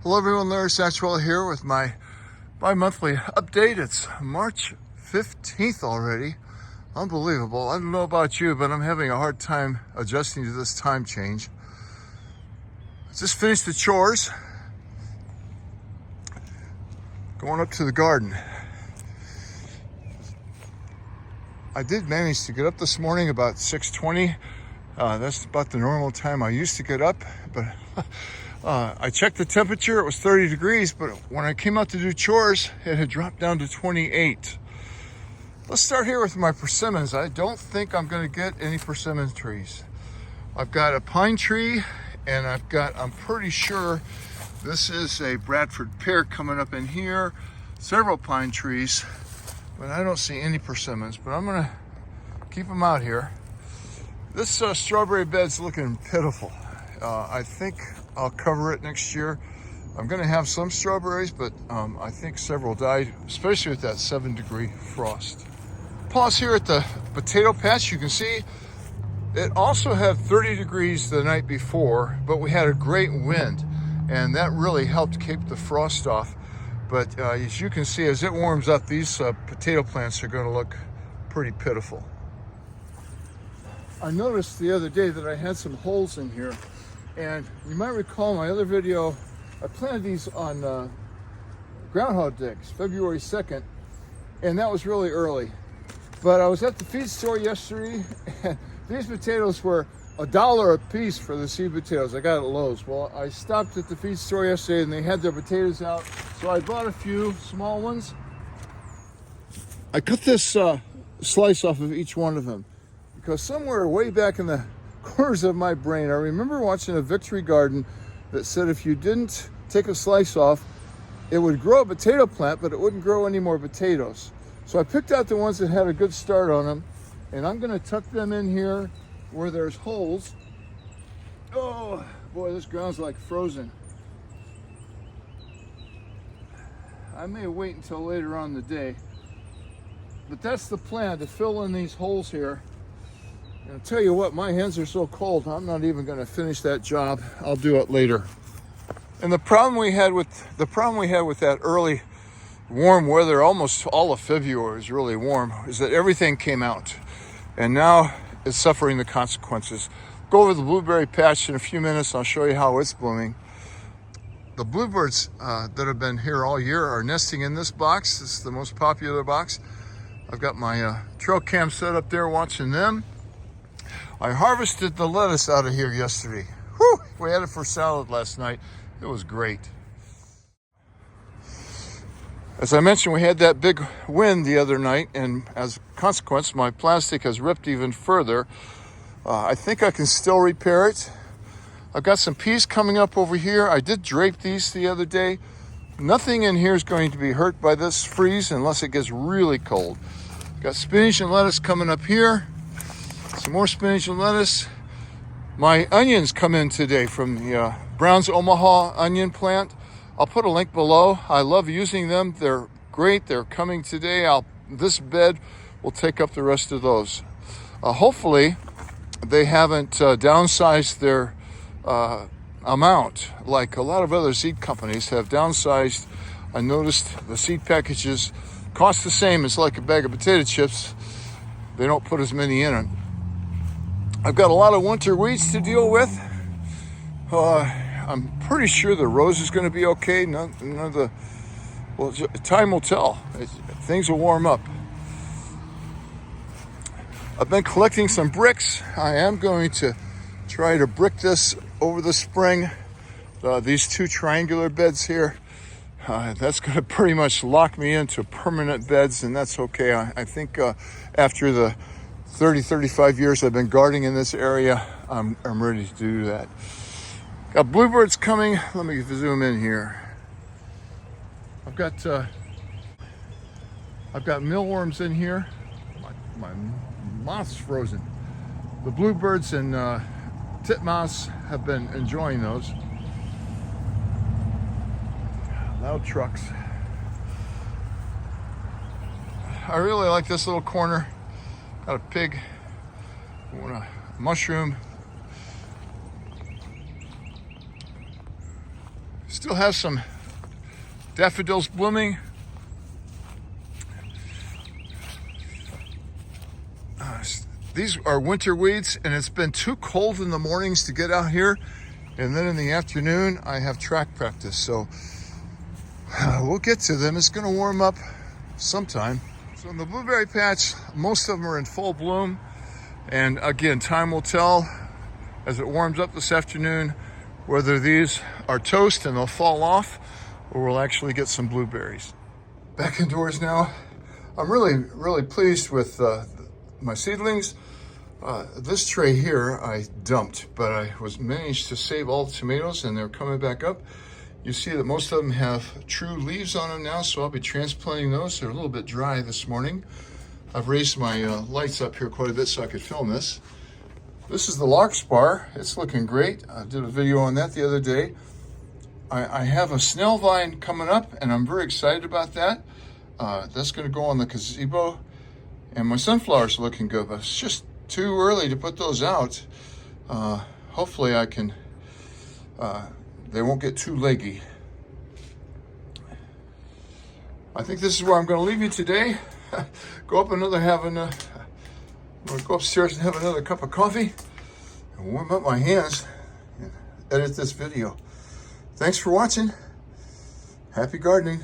Hello everyone, Larry Satchwell here with my bi-monthly update. It's March 15th already. Unbelievable. I don't know about you, but I'm having a hard time adjusting to this time change. I just finished the chores. Going up to the garden. I did manage to get up this morning about 6:20. That's about the normal time I used to get up, but I checked the temperature. It was 30 degrees, but when I came out to do chores, it had dropped down to 28. Let's start here with my persimmons. I don't think I'm going to get any persimmon trees. I've got a pine tree, and I'm pretty sure this is a Bradford pear coming up in here. Several pine trees, but I don't see any persimmons, but I'm going to keep them out here. This strawberry bed's looking pitiful. I think I'll cover it next year. I'm going to have some strawberries, but I think several died, especially with that 7-degree frost. Pause here at the potato patch. You can see it also had 30 degrees the night before, but we had a great wind, and that really helped keep the frost off. But as you can see, as it warms up, these potato plants are going to look pretty pitiful. I noticed the other day that I had some holes in here, and you might recall my other video, I planted these on groundhog days, February 2nd, and that was really early. But I was at the feed store yesterday, and these potatoes were $1 a piece for the seed potatoes. I got at Lowe's. Well, I stopped at the feed store yesterday, and they had their potatoes out, so I bought a few small ones. I cut this slice off of each one of them, because somewhere way back in the corners of my brain, I remember watching a Victory Garden that said if you didn't take a slice off, it would grow a potato plant, but it wouldn't grow any more potatoes. So I picked out the ones that had a good start on them, and I'm gonna tuck them in here where there's holes. Oh boy, this ground's like frozen. I may wait until later on in the day, but that's the plan, to fill in these holes here. And I'll tell you what, my hands are so cold, I'm not even going to finish that job. I'll do it later. And the problem we had with that early warm weather, almost all of February was really warm, is that everything came out, and now it's suffering the consequences. Go over the blueberry patch in a few minutes. I'll show you how it's blooming. The bluebirds that have been here all year are nesting in this box. This is the most popular box. I've got my trail cam set up there watching them. I harvested the lettuce out of here yesterday. Whew, we had it for salad last night. It was great. As I mentioned, we had that big wind the other night, and as a consequence, my plastic has ripped even further. I think I can still repair it. I've got some peas coming up over here. I did drape these the other day. Nothing in here is going to be hurt by this freeze unless it gets really cold. Got spinach and lettuce coming up here. Some more spinach and lettuce. My onions come in today from the Brown's Omaha onion plant. I'll put a link below. I love using them. They're great. They're coming today. This bed will take up the rest of those. Hopefully, they haven't downsized their amount like a lot of other seed companies have downsized. I noticed the seed packages cost the same as like a bag of potato chips. They don't put as many in it. I've got a lot of winter weeds to deal with. I'm pretty sure the rose is going to be okay. Well, time will tell. Things will warm up. I've been collecting some bricks. I am going to try to brick this over the spring. These two triangular beds here. That's going to pretty much lock me into permanent beds, and that's okay. I think after the 35 years I've been gardening in this area, I'm ready to do that. Got bluebirds coming. Let me zoom in here. I've got mealworms in here. My moth's frozen. The bluebirds and titmouse have been enjoying those. Loud trucks. I really like this little corner. Got a pig, a mushroom, Still have some daffodils blooming. These are winter weeds, and it's been too cold in the mornings to get out here. And then in the afternoon, I have track practice. So we'll get to them. It's going to warm up sometime. So in the blueberry patch, most of them are in full bloom. And again, time will tell as it warms up this afternoon whether these are toast and they'll fall off, or we'll actually get some blueberries. Back indoors now. I'm really pleased with my seedlings. This tray here I dumped, but I managed to save all the tomatoes, and they're coming back up. You see that most of them have true leaves on them now, so I'll be transplanting those. They're a little bit dry this morning. I've raised my lights up here quite a bit so I could film this. This is the larkspur. It's looking great. I did a video on that the other day. I have a snail vine coming up, and I'm very excited about that. That's going to go on the gazebo. And my sunflowers are looking good, but it's just too early to put those out. Hopefully I can, they won't get too leggy. I think this is where I'm going to leave you today. Go upstairs and have another cup of coffee and warm up my hands and edit this video. Thanks for watching. Happy gardening.